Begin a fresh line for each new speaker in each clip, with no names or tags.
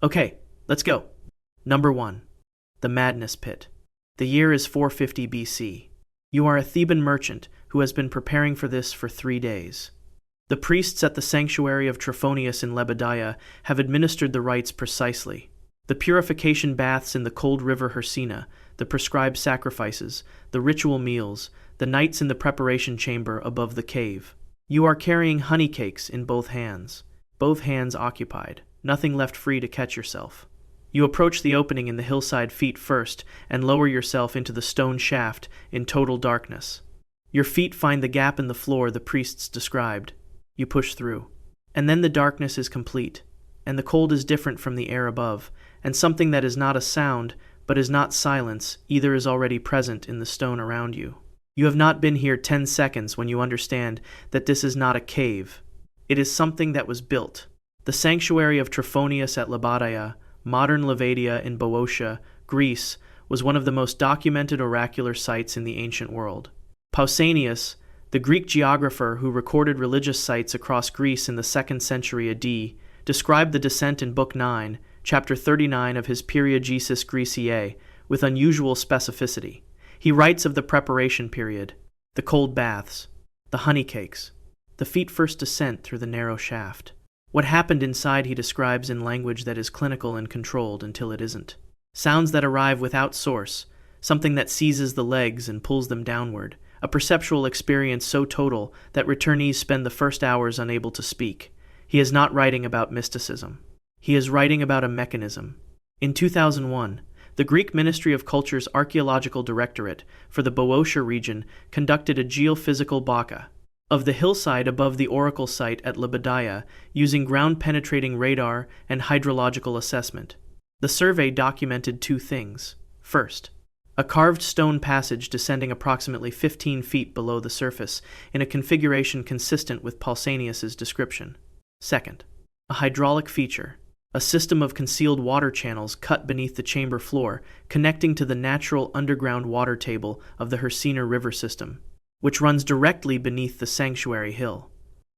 Okay, let's go. Number 1. The Madness Pit. The year is 450 BC. You are a Theban merchant who has been preparing for this for 3 days. The priests at the sanctuary of Trophonius in Lebediah have administered the rites precisely. The purification baths in the cold river Hersina, the prescribed sacrifices, the ritual meals, the nights in the preparation chamber above the cave. You are carrying honey cakes in both hands occupied, nothing left free to catch yourself. You approach the opening in the hillside feet first and lower yourself into the stone shaft in total darkness. Your feet find the gap in the floor the priests described. You push through. And then the darkness is complete, and the cold is different from the air above, and something that is not a sound, but is not silence, either is already present in the stone around you. You have not been here 10 seconds when you understand that this is not a cave. It is something that was built. The sanctuary of Trophonius at Lebediah, modern Levadia in Boeotia, Greece, was one of the most documented oracular sites in the ancient world. Pausanias, the Greek geographer who recorded religious sites across Greece in the 2nd century AD, described the descent in Book 9, Chapter 39 of his Periegesis Graeciae, with unusual specificity. He writes of the preparation period, the cold baths, the honey cakes, the feet first descent through the narrow shaft. What happened inside he describes in language that is clinical and controlled until it isn't. Sounds that arrive without source, something that seizes the legs and pulls them downward, a perceptual experience so total that returnees spend the first hours unable to speak. He is not writing about mysticism. He is writing about a mechanism. In 2001, the Greek Ministry of Culture's Archaeological Directorate for the Boeotia region conducted a geophysical baka of the hillside above the oracle site at Lebediah using ground-penetrating radar and hydrological assessment. The survey documented 2 things. First, a carved stone passage descending approximately 15 feet below the surface in a configuration consistent with Pausanias's description. Second, a hydraulic feature, a system of concealed water channels cut beneath the chamber floor connecting to the natural underground water table of the Hersina River system, which runs directly beneath the sanctuary hill.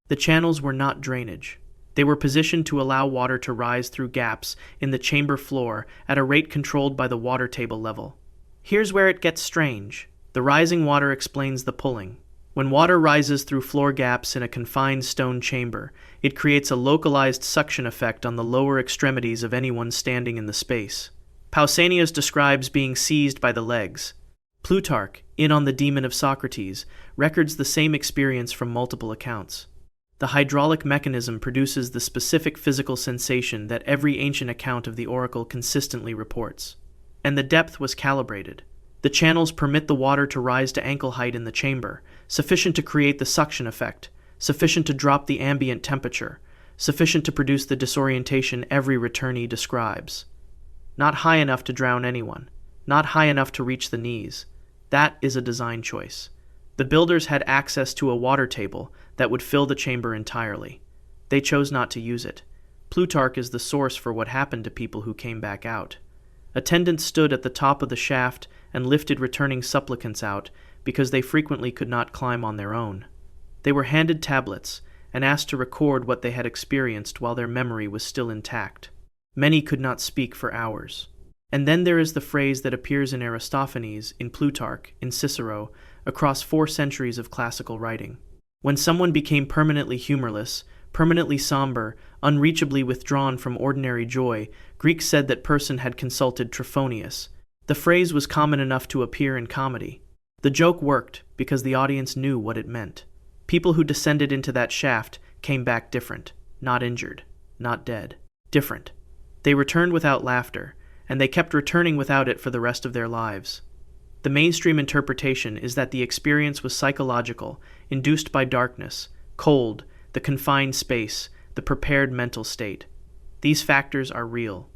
The channels were not drainage. They were positioned to allow water to rise through gaps in the chamber floor at a rate controlled by the water table level. Here's where it gets strange. The rising water explains the pulling. When water rises through floor gaps in a confined stone chamber, it creates a localized suction effect on the lower extremities of anyone standing in the space. Pausanias describes being seized by the legs. Plutarch, in On the Demon of Socrates, records the same experience from multiple accounts. The hydraulic mechanism produces the specific physical sensation that every ancient account of the oracle consistently reports. And the depth was calibrated. The channels permit the water to rise to ankle height in the chamber, sufficient to create the suction effect, sufficient to drop the ambient temperature, sufficient to produce the disorientation every returnee describes. Not high enough to drown anyone, not high enough to reach the knees. That is a design choice. The builders had access to a water table that would fill the chamber entirely. They chose not to use it. Plutarch is the source for what happened to people who came back out. Attendants stood at the top of the shaft and lifted returning supplicants out because they frequently could not climb on their own. They were handed tablets and asked to record what they had experienced while their memory was still intact. Many could not speak for hours. And then there is the phrase that appears in Aristophanes, in Plutarch, in Cicero, across 4 centuries of classical writing. When someone became permanently humorless, permanently somber, unreachably withdrawn from ordinary joy, Greeks said that person had consulted Trophonius. The phrase was common enough to appear in comedy. The joke worked because the audience knew what it meant. People who descended into that shaft came back different, not injured, not dead, different. They returned without laughter, and they kept returning without it for the rest of their lives. The mainstream interpretation is that the experience was psychological, induced by darkness, cold, the confined space, the prepared mental state. These factors are real.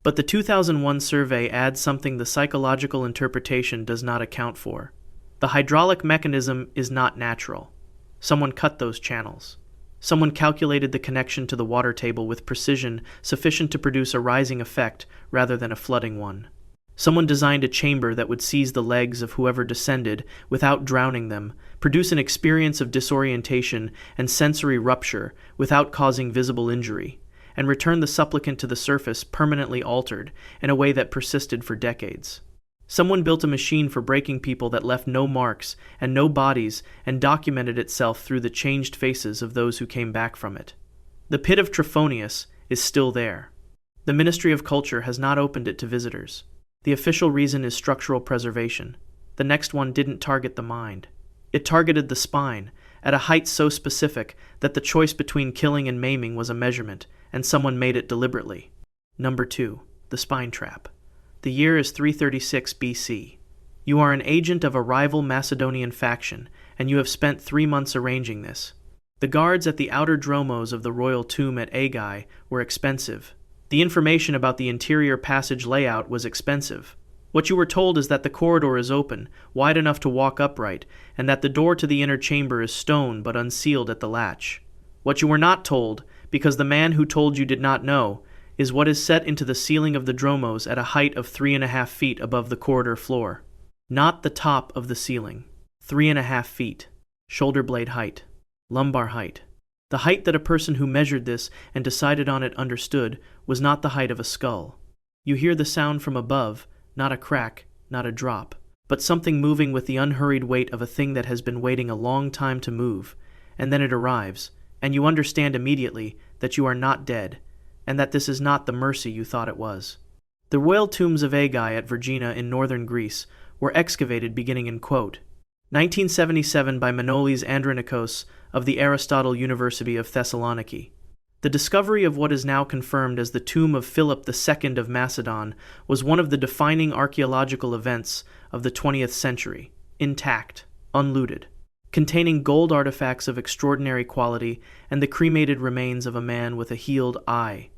But the 2001 survey adds something the psychological interpretation does not account for. The hydraulic mechanism is not natural. Someone cut those channels. Someone calculated the connection to the water table with precision sufficient to produce a rising effect rather than a flooding one. Someone designed a chamber that would seize the legs of whoever descended without drowning them, produce an experience of disorientation and sensory rupture without causing visible injury, and returned the supplicant to the surface permanently altered in a way that persisted for decades. Someone built a machine for breaking people that left no marks and no bodies and documented itself through the changed faces of those who came back from it. The pit of Trophonius is still there. The Ministry of Culture has not opened it to visitors. The official reason is structural preservation. The next one didn't target the mind. It targeted the spine, at a height so specific that the choice between killing and maiming was a measurement, and someone made it deliberately. Number 2. The spine trap. The year is 336 BC. You are an agent of a rival Macedonian faction, and you have spent 3 months arranging this. The guards at the outer dromos of the royal tomb at Aigai were expensive. The information about the interior passage layout was expensive. What you were told is that the corridor is open, wide enough to walk upright, and that the door to the inner chamber is stone but unsealed at the latch. What you were not told, because the man who told you did not know, is what is set into the ceiling of the dromos at a height of 3.5 feet above the corridor floor. Not the top of the ceiling. 3.5 feet. Shoulder blade height. Lumbar height. The height that a person who measured this and decided on it understood was not the height of a skull. You hear the sound from above, not a crack, not a drop, but something moving with the unhurried weight of a thing that has been waiting a long time to move, and then it arrives, and you understand immediately that you are not dead, and that this is not the mercy you thought it was. The royal tombs of Aigai at Vergina in northern Greece were excavated beginning in quote, 1977 by Manolis Andronikos of the Aristotle University of Thessaloniki. The discovery of what is now confirmed as the tomb of Philip II of Macedon was one of the defining archaeological events of the 20th century, intact, unlooted, containing gold artifacts of extraordinary quality and the cremated remains of a man with a healed eye,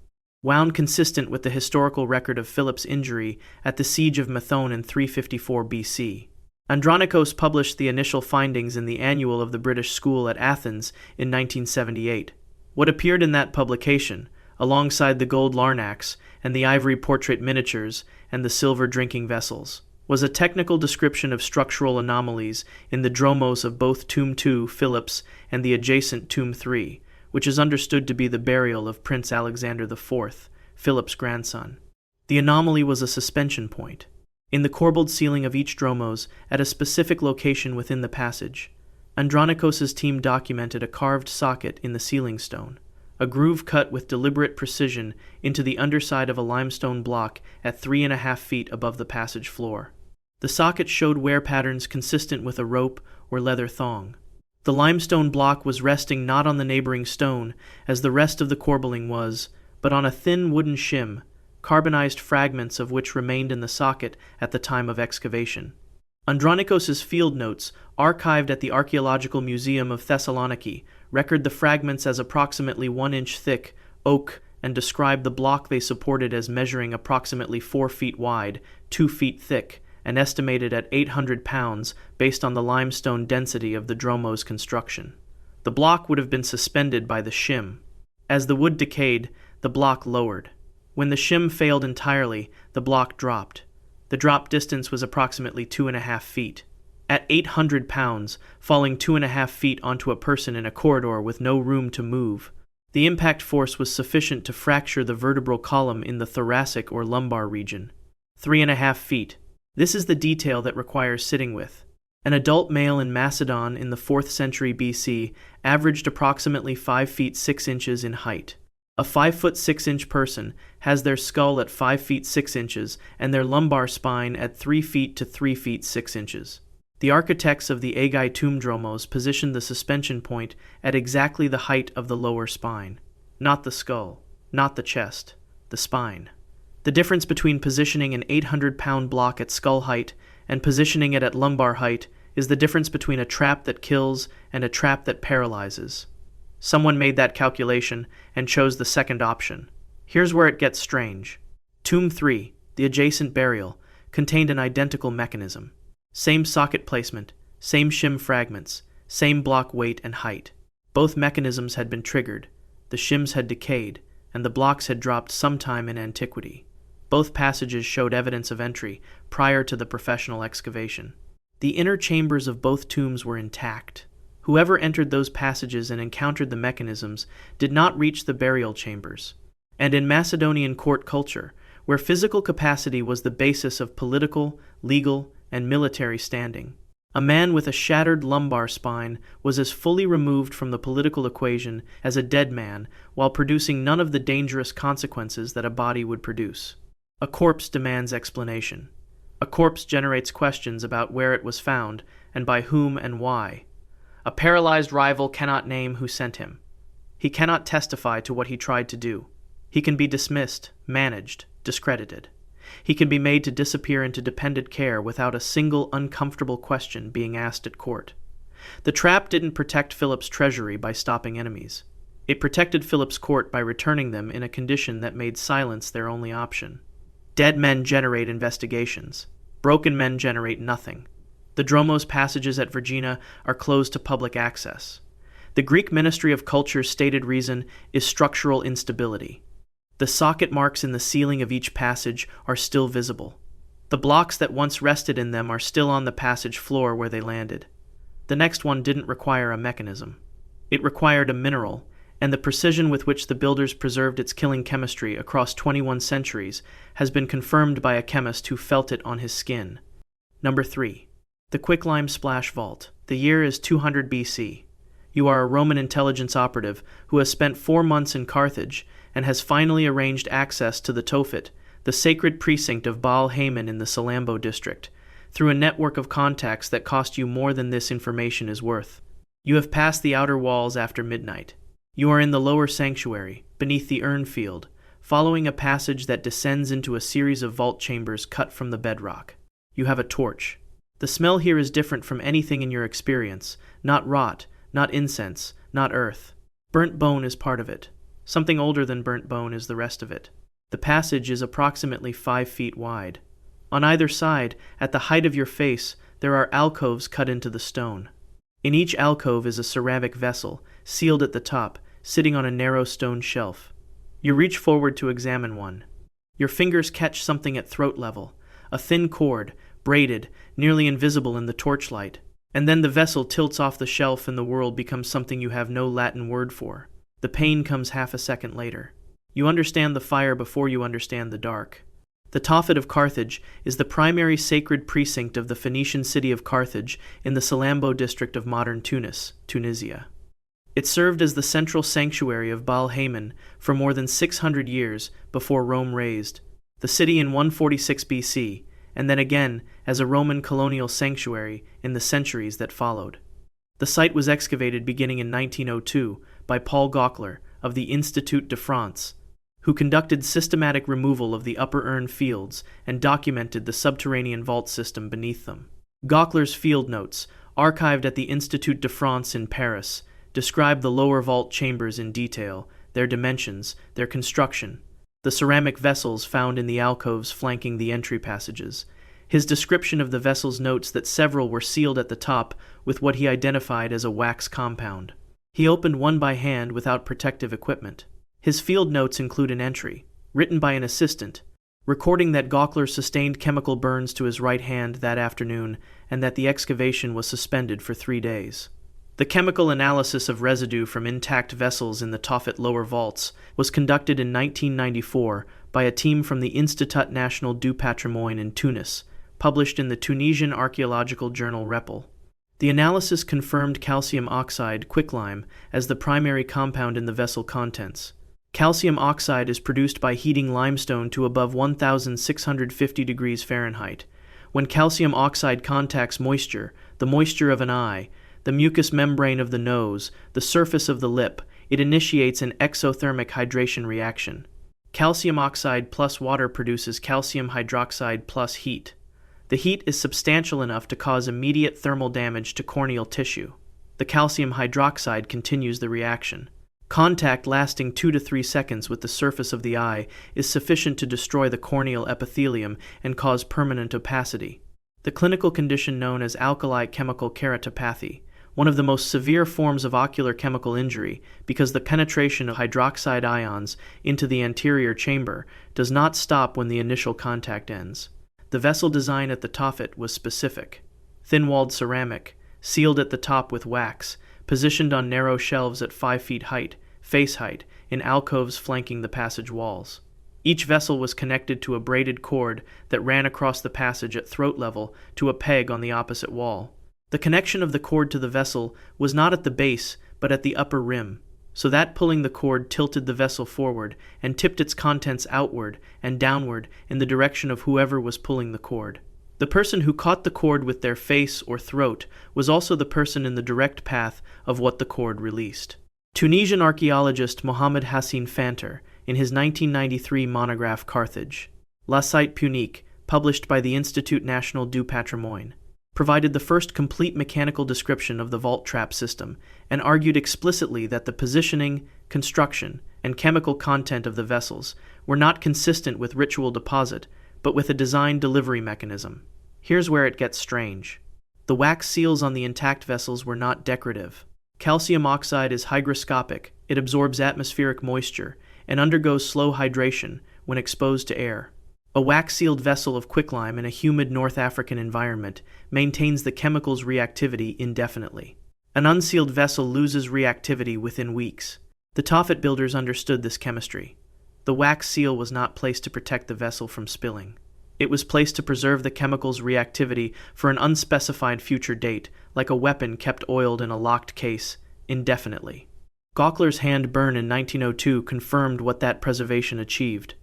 wound consistent with the historical record of Philip's injury at the siege of Methone in 354 BC. Andronikos published the initial findings in the Annual of the British School at Athens in 1978. What appeared in that publication, alongside the gold larnax and the ivory portrait miniatures and the silver drinking vessels, was a technical description of structural anomalies in the dromos of both Tomb 2, Philip's, and the adjacent Tomb 3, which is understood to be the burial of Prince Alexander IV, Philip's grandson. The anomaly was a suspension point. In the corbelled ceiling of each dromos, at a specific location within the passage, Andronikos' team documented a carved socket in the ceiling stone, a groove cut with deliberate precision into the underside of a limestone block at 3.5 feet above the passage floor. The socket showed wear patterns consistent with a rope or leather thong. The limestone block was resting not on the neighboring stone, as the rest of the corbelling was, but on a thin wooden shim, carbonized fragments of which remained in the socket at the time of excavation. Andronikos' field notes, archived at the Archaeological Museum of Thessaloniki, record the fragments as approximately 1 inch thick, oak, and describe the block they supported as measuring approximately 4 feet wide, 2 feet thick, and estimated at 800 pounds based on the limestone density of the dromo's construction. The block would have been suspended by the shim. As the wood decayed, the block lowered. When the shim failed entirely, the block dropped. The drop distance was approximately 2.5 feet. At 800 pounds, falling 2.5 feet onto a person in a corridor with no room to move, the impact force was sufficient to fracture the vertebral column in the thoracic or lumbar region. 3.5 feet. This is the detail that requires sitting with. An adult male in Macedon in the 4th century BC averaged approximately 5 feet 6 inches in height. A 5 foot 6 inch person has their skull at 5 feet 6 inches and their lumbar spine at 3 feet to 3 feet 6 inches. The architects of the Aigai tomb dromos positioned the suspension point at exactly the height of the lower spine. Not the skull, not the chest, the spine. The difference between positioning an 800-pound block at skull height and positioning it at lumbar height is the difference between a trap that kills and a trap that paralyzes. Someone made that calculation and chose the second option. Here's where it gets strange. Tomb 3, the adjacent burial, contained an identical mechanism. Same socket placement, same shim fragments, same block weight and height. Both mechanisms had been triggered, the shims had decayed, and the blocks had dropped sometime in antiquity. Both passages showed evidence of entry prior to the professional excavation. The inner chambers of both tombs were intact. Whoever entered those passages and encountered the mechanisms did not reach the burial chambers. And in Macedonian court culture, where physical capacity was the basis of political, legal, and military standing, a man with a shattered lumbar spine was as fully removed from the political equation as a dead man, while producing none of the dangerous consequences that a body would produce. A corpse demands explanation. A corpse generates questions about where it was found, and by whom and why. A paralyzed rival cannot name who sent him. He cannot testify to what he tried to do. He can be dismissed, managed, discredited. He can be made to disappear into dependent care without a single uncomfortable question being asked at court. The trap didn't protect Philip's treasury by stopping enemies. It protected Philip's court by returning them in a condition that made silence their only option. Dead men generate investigations. Broken men generate nothing. The Dromos passages at Vergina are closed to public access. The Greek Ministry of Culture's stated reason is structural instability. The socket marks in the ceiling of each passage are still visible. The blocks that once rested in them are still on the passage floor where they landed. The next one didn't require a mechanism. It required a mineral, and the precision with which the builders preserved its killing chemistry across 21 centuries has been confirmed by a chemist who felt it on his skin. Number 3. The quicklime splash vault. The year is 200 BC. You are a Roman intelligence operative who has spent 4 months in Carthage and has finally arranged access to the Tophet, the sacred precinct of Baal Haman in the Salambo district, through a network of contacts that cost you more than this information is worth. You have passed the outer walls after midnight. You are in the lower sanctuary, beneath the urn field, following a passage that descends into a series of vault chambers cut from the bedrock. You have a torch. The smell here is different from anything in your experience, not rot, not incense, not earth. Burnt bone is part of it. Something older than burnt bone is the rest of it. The passage is approximately 5 feet wide. On either side, at the height of your face, there are alcoves cut into the stone. In each alcove is a ceramic vessel, sealed at the top, sitting on a narrow stone shelf. You reach forward to examine one. Your fingers catch something at throat level, a thin cord, braided, nearly invisible in the torchlight, and then the vessel tilts off the shelf and the world becomes something you have no Latin word for. The pain comes half a second later. You understand the fire before you understand the dark. The Tophet of Carthage is the primary sacred precinct of the Phoenician city of Carthage in the Salambo district of modern Tunis, Tunisia. It served as the central sanctuary of Baal Haman for more than 600 years before Rome razed the city in 146 BC, and then again as a Roman colonial sanctuary in the centuries that followed. The site was excavated beginning in 1902 by Paul Gochler of the Institut de France, who conducted systematic removal of the upper urn fields and documented the subterranean vault system beneath them. Gochler's field notes, archived at the Institut de France in Paris, describe the lower vault chambers in detail, their dimensions, their construction, the ceramic vessels found in the alcoves flanking the entry passages. His description of the vessels notes that several were sealed at the top with what he identified as a wax compound. He opened one by hand without protective equipment. His field notes include an entry, written by an assistant, recording that Gochler sustained chemical burns to his right hand that afternoon and that the excavation was suspended for 3 days. The chemical analysis of residue from intact vessels in the Tophet lower vaults was conducted in 1994 by a team from the Institut National du Patrimoine in Tunis, published in the Tunisian archaeological journal Repel. The analysis confirmed calcium oxide, quicklime, as the primary compound in the vessel contents. Calcium oxide is produced by heating limestone to above 1,650 degrees Fahrenheit. When calcium oxide contacts moisture, the moisture of an eye, the mucous membrane of the nose, the surface of the lip, it initiates an exothermic hydration reaction. Calcium oxide plus water produces calcium hydroxide plus heat. The heat is substantial enough to cause immediate thermal damage to corneal tissue. The calcium hydroxide continues the reaction. Contact lasting 2 to 3 seconds with the surface of the eye is sufficient to destroy the corneal epithelium and cause permanent opacity. The clinical condition known as alkali chemical keratopathy, one of the most severe forms of ocular chemical injury because the penetration of hydroxide ions into the anterior chamber does not stop when the initial contact ends. The vessel design at the Tophet was specific. Thin-walled ceramic, sealed at the top with wax, positioned on narrow shelves at 5 feet height, face height, in alcoves flanking the passage walls. Each vessel was connected to a braided cord that ran across the passage at throat level to a peg on the opposite wall. The connection of the cord to the vessel was not at the base, but at the upper rim, so that pulling the cord tilted the vessel forward and tipped its contents outward and downward in the direction of whoever was pulling the cord. The person who caught the cord with their face or throat was also the person in the direct path of what the cord released. Tunisian archaeologist Mohamed Hassin Fanter, in his 1993 monograph Carthage, La Site Punique, published by the Institut National du Patrimoine, provided the first complete mechanical description of the vault trap system and argued explicitly that the positioning, construction, and chemical content of the vessels were not consistent with ritual deposit, but with a design delivery mechanism. Here's where it gets strange. The wax seals on the intact vessels were not decorative. Calcium oxide is hygroscopic, it absorbs atmospheric moisture, and undergoes slow hydration when exposed to air. A wax-sealed vessel of quicklime in a humid North African environment maintains the chemical's reactivity indefinitely. An unsealed vessel loses reactivity within weeks. The Tophet builders understood this chemistry. The wax seal was not placed to protect the vessel from spilling. It was placed to preserve the chemical's reactivity for an unspecified future date, like a weapon kept oiled in a locked case, indefinitely. Gauckler's hand burn in 1902 confirmed what that preservation achieved.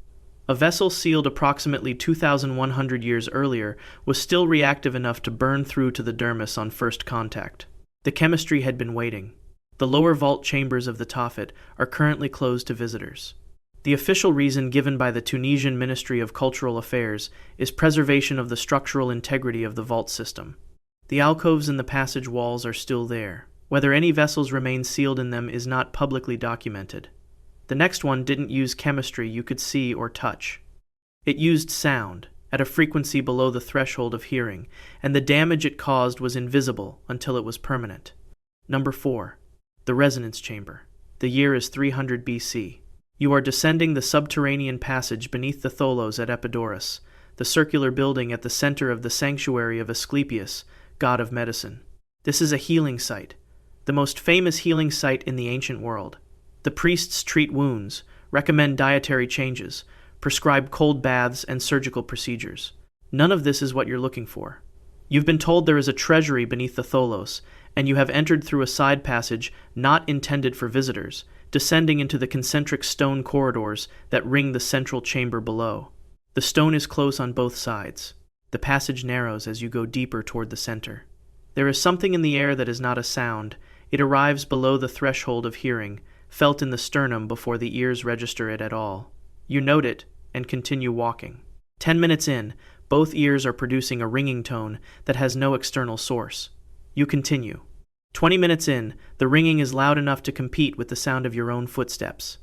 A vessel sealed approximately 2,100 years earlier was still reactive enough to burn through to the dermis on first contact. The chemistry had been waiting. The lower vault chambers of the Tophet are currently closed to visitors. The official reason given by the Tunisian Ministry of Cultural Affairs is preservation of the structural integrity of the vault system. The alcoves in the passage walls are still there. Whether any vessels remain sealed in them is not publicly documented. The next one didn't use chemistry you could see or touch. It used sound, at a frequency below the threshold of hearing, and the damage it caused was invisible until it was permanent. Number 4. The Resonance Chamber. The year is 300 BC. You are descending the subterranean passage beneath the Tholos at Epidaurus, the circular building at the center of the sanctuary of Asclepius, god of medicine. This is a healing site, the most famous healing site in the ancient world. The priests treat wounds, recommend dietary changes, prescribe cold baths and surgical procedures. None of this is what you're looking for. You've been told there is a treasury beneath the Tholos, and you have entered through a side passage not intended for visitors, descending into the concentric stone corridors that ring the central chamber below. The stone is close on both sides. The passage narrows as you go deeper toward the center. There is something in the air that is not a sound. It arrives below the threshold of hearing, felt in the sternum before the ears register it at all. You note it and continue walking. 10 minutes in, both ears are producing a ringing tone that has no external source. You continue. 20 minutes in, the ringing is loud enough to compete with the sound of your own footsteps.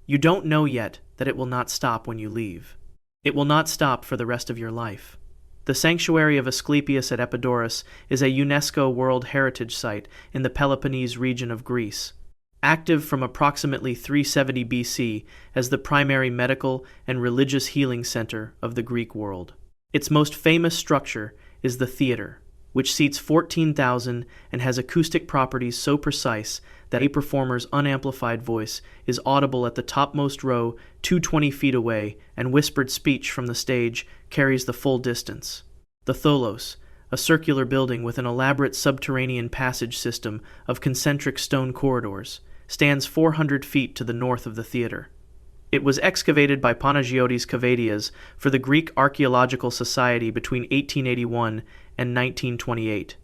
You don't know yet that it will not stop when you leave. It will not stop for the rest of your life. The sanctuary of Asclepius at Epidaurus is a UNESCO World Heritage Site in the Peloponnese region of Greece, active from approximately 370 BC as the primary medical and religious healing center of the Greek world. Its most famous structure is the theater, which seats 14,000 and has acoustic properties so precise that a performer's unamplified voice is audible at the topmost row 220 feet away, and whispered speech from the stage carries the full distance. The Tholos, a circular building with an elaborate subterranean passage system of concentric stone corridors, stands 400 feet to the north of the theater. It was excavated by Panagiotis Kavadias for the Greek Archaeological Society between 1881 and 1928.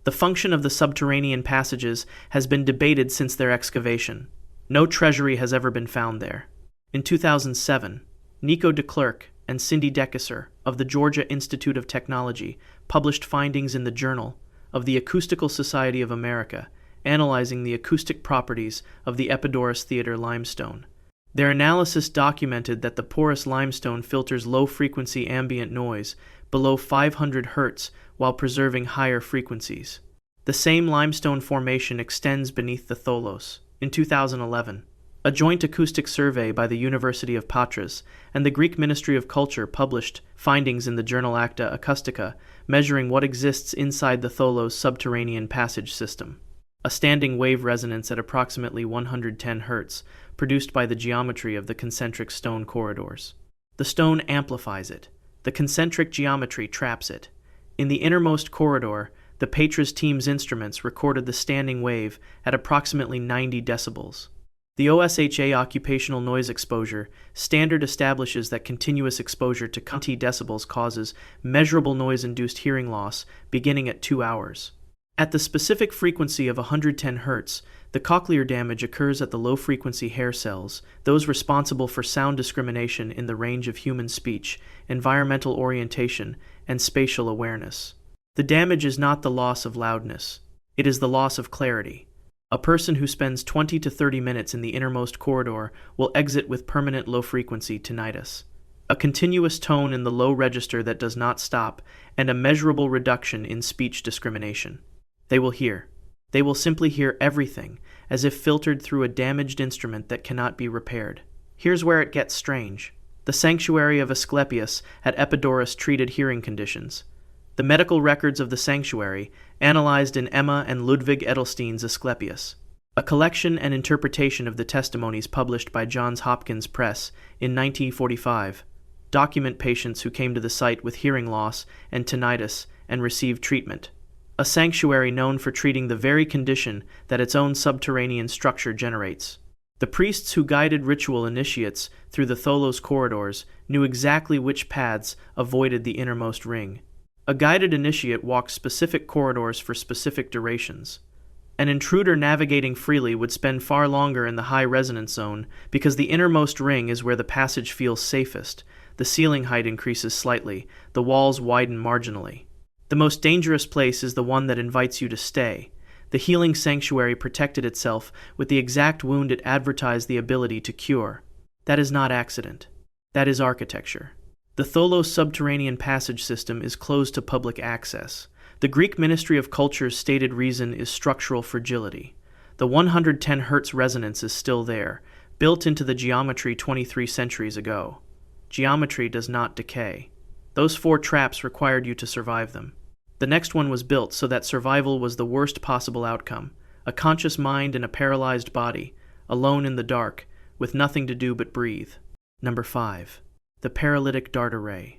The function of the subterranean passages has been debated since their excavation. No treasury has ever been found there. In 2007, Nico de Klerk and Cindy Dekesser of the Georgia Institute of Technology published findings in the Journal of the Acoustical Society of America, analyzing the acoustic properties of the Epidaurus Theater limestone. Their analysis documented that the porous limestone filters low-frequency ambient noise below 500 Hz while preserving higher frequencies. The same limestone formation extends beneath the Tholos. In 2011, a joint acoustic survey by the University of Patras and the Greek Ministry of Culture published findings in the journal Acta Acoustica measuring what exists inside the Tholos subterranean passage system. A standing wave resonance at approximately 110 Hz produced by the geometry of the concentric stone corridors. The stone amplifies it. The concentric geometry traps it. In the innermost corridor, the Patras team's instruments recorded the standing wave at approximately 90 decibels. The OSHA occupational noise exposure standard establishes that continuous exposure to 20 decibels causes measurable noise-induced hearing loss beginning at 2 hours. At the specific frequency of 110 Hz, the cochlear damage occurs at the low-frequency hair cells, those responsible for sound discrimination in the range of human speech, environmental orientation, and spatial awareness. The damage is not the loss of loudness. It is the loss of clarity. A person who spends 20 to 30 minutes in the innermost corridor will exit with permanent low-frequency tinnitus, a continuous tone in the low register that does not stop, and a measurable reduction in speech discrimination. They will hear. They will simply hear everything, as if filtered through a damaged instrument that cannot be repaired. Here's where it gets strange. The sanctuary of Asclepius had Epidaurus treated hearing conditions. The medical records of the sanctuary, analyzed in Emma and Ludwig Edelstein's Asclepius, a collection and interpretation of the testimonies published by Johns Hopkins Press in 1945, document patients who came to the site with hearing loss and tinnitus and received treatment. A sanctuary known for treating the very condition that its own subterranean structure generates. The priests who guided ritual initiates through the Tholos corridors knew exactly which paths avoided the innermost ring. A guided initiate walked specific corridors for specific durations. An intruder navigating freely would spend far longer in the high resonance zone because the innermost ring is where the passage feels safest. The ceiling height increases slightly, the walls widen marginally. The most dangerous place is the one that invites you to stay. The healing sanctuary protected itself with the exact wound it advertised the ability to cure. That is not accident. That is architecture. The Tholos subterranean passage system is closed to public access. The Greek Ministry of Culture's stated reason is structural fragility. The 110 Hz resonance is still there, built into the geometry 23 centuries ago. Geometry does not decay. Those 4 traps required you to survive them. The next one was built so that survival was the worst possible outcome. A conscious mind in a paralyzed body, alone in the dark, with nothing to do but breathe. Number 5. The paralytic dart array.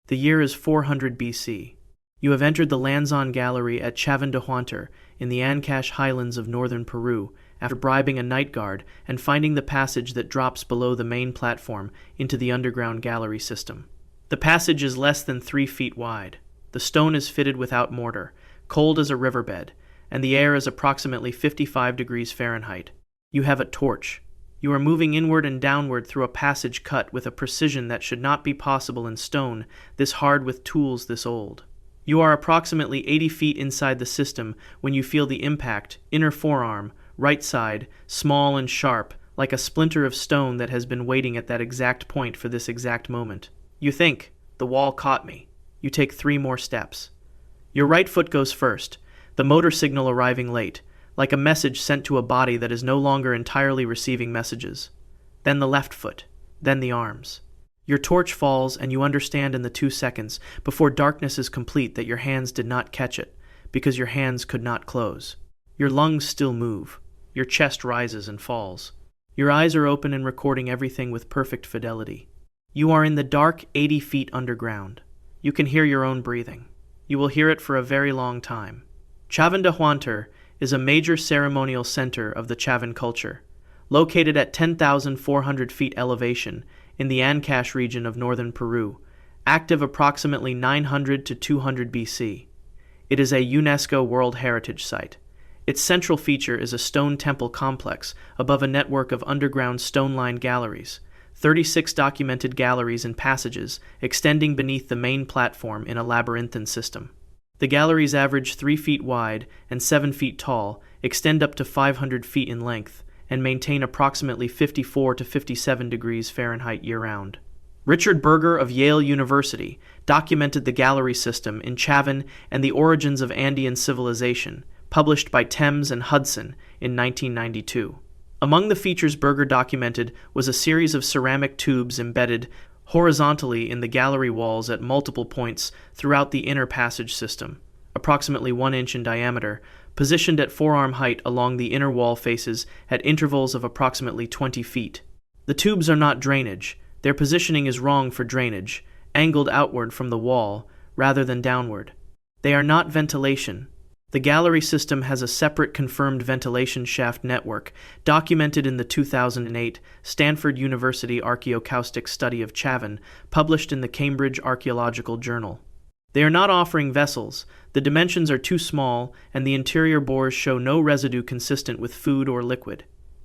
The year is 400 BC. You have entered the Lanzon Gallery at Chavindahuantar in the Ancash highlands of northern Peru after bribing a night guard and finding the passage that drops below the main platform into the underground gallery system. The passage is less than 3 feet wide. The stone is fitted without mortar, cold as a riverbed, and the air is approximately 55 degrees Fahrenheit. You have a torch. You are moving inward and downward through a passage cut with a precision that should not be possible in stone, this hard with tools this old. You are approximately 80 feet inside the system when you feel the impact, inner forearm, right side, small and sharp, like a splinter of stone that has been waiting at that exact point for this exact moment. You think, the wall caught me. You take 3 more steps. Your right foot goes first, the motor signal arriving late, like a message sent to a body that is no longer entirely receiving messages. Then the left foot, then the arms. Your torch falls and you understand in the 2 seconds before darkness is complete that your hands did not catch it, because your hands could not close. Your lungs still move. Your chest rises and falls. Your eyes are open and recording everything with perfect fidelity. You are in the dark 80 feet underground. You can hear your own breathing. You will hear it for a very long time. Chavindahuantar is a major ceremonial center of the Chavin culture, located at 10,400 feet elevation in the Ancash region of northern Peru, active approximately 900 to 200 BC. It is a UNESCO World Heritage Site. Its central feature is a stone temple complex above a network of underground stone-lined galleries, 36 documented galleries and passages extending beneath the main platform in a labyrinthine system. The galleries average 3 feet wide and 7 feet tall, extend up to 500 feet in length, and maintain approximately 54 to 57 degrees Fahrenheit year-round. Richard Berger of Yale University documented the gallery system in Chavin and the Origins of Andean Civilization, published by Thames and Hudson in 1992. Among the features Berger documented was a series of ceramic tubes embedded horizontally in the gallery walls at multiple points throughout the inner passage system, approximately 1 inch in diameter, positioned at forearm height along the inner wall faces at intervals of approximately 20 feet. The tubes are not drainage. Their positioning is wrong for drainage, angled outward from the wall rather than downward. They are not ventilation. The gallery system has a separate confirmed ventilation shaft network, documented in the 2008 Stanford University Archaeoacoustic Study of Chavin, published in the Cambridge Archaeological Journal. They are not offering vessels, the dimensions are too small, and the interior bores show no residue consistent with food or liquid.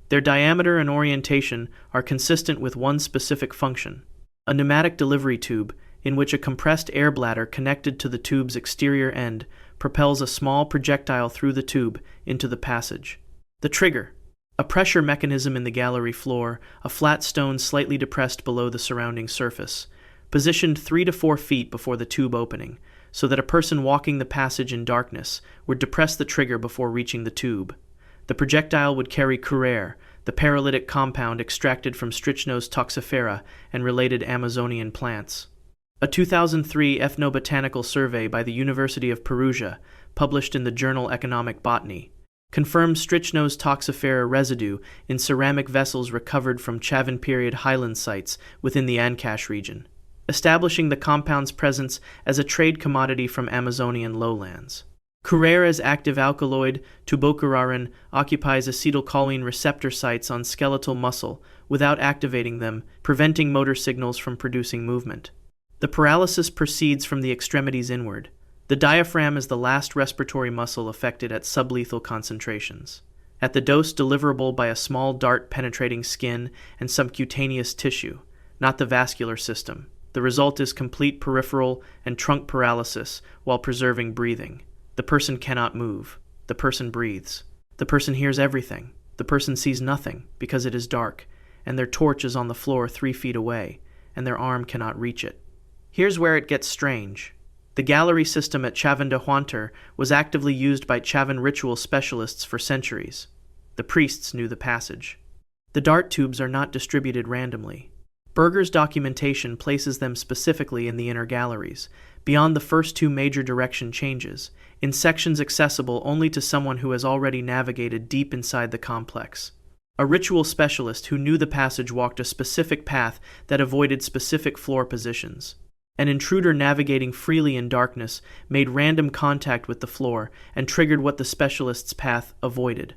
Their diameter and orientation are consistent with one specific function: a pneumatic delivery tube, in which a compressed air bladder connected to the tube's exterior end propels a small projectile through the tube into the passage. The trigger: a pressure mechanism in the gallery floor, a flat stone slightly depressed below the surrounding surface, positioned 3 to 4 feet before the tube opening, so that a person walking the passage in darkness would depress the trigger before reaching the tube. The projectile would carry curare, the paralytic compound extracted from Strychnos toxifera and related Amazonian plants. A 2003 ethnobotanical survey by the University of Perugia, published in the journal Economic Botany, confirmed Strychnos toxifera residue in ceramic vessels recovered from Chavin period highland sites within the Ancash region, establishing the compound's presence as a trade commodity from Amazonian lowlands. Curare as active alkaloid tubocurarin occupies acetylcholine receptor sites on skeletal muscle without activating them, preventing motor signals from producing movement. The paralysis proceeds from the extremities inward. The diaphragm is the last respiratory muscle affected at sublethal concentrations. At the dose deliverable by a small dart penetrating skin and subcutaneous tissue, not the vascular system, the result is complete peripheral and trunk paralysis while preserving breathing. The person cannot move. The person breathes. The person hears everything. The person sees nothing because it is dark, and their torch is on the floor 3 feet away, and their arm cannot reach it. Here's where it gets strange. The gallery system at Chavin de Huantar was actively used by Chavin ritual specialists for centuries. The priests knew the passage. The dart tubes are not distributed randomly. Berger's documentation places them specifically in the inner galleries, beyond the first 2 major direction changes, in sections accessible only to someone who has already navigated deep inside the complex. A ritual specialist who knew the passage walked a specific path that avoided specific floor positions. An intruder navigating freely in darkness made random contact with the floor and triggered what the specialist's path avoided.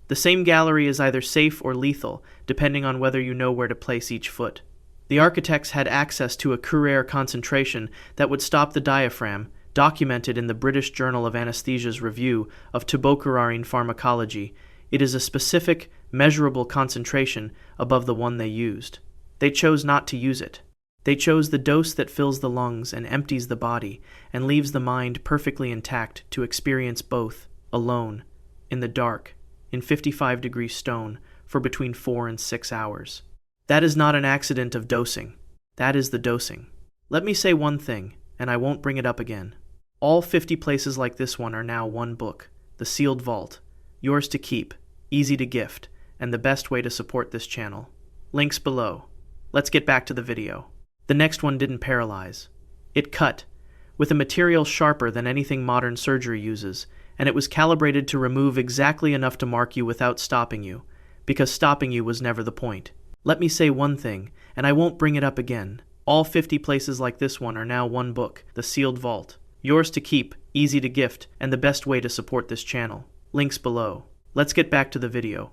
The same gallery is either safe or lethal, depending on whether you know where to place each foot. The architects had access to a curare concentration that would stop the diaphragm, documented in the British Journal of Anesthesia's review of tubocurarin pharmacology. It is a specific, measurable concentration above the one they used. They chose not to use it. They chose the dose that fills the lungs and empties the body and leaves the mind perfectly intact to experience both, alone, in the dark, in 55-degree stone, for between 4 and 6 hours. That is not an accident of dosing. That is the dosing. Let me say one thing, and I won't bring it up again. All 50 places like this one are now one book, The Sealed Vault, yours to keep, easy to gift, and the best way to support this channel. Links below. Let's get back to the video. The next one didn't paralyze. It cut, with a material sharper than anything modern surgery uses, and it was calibrated to remove exactly enough to mark you without stopping you, because stopping you was never the point. Let me say one thing, and I won't bring it up again. All 50 places like this one are now one book, The Sealed Vault. Yours to keep, easy to gift, and the best way to support this channel. Links below. Let's get back to the video.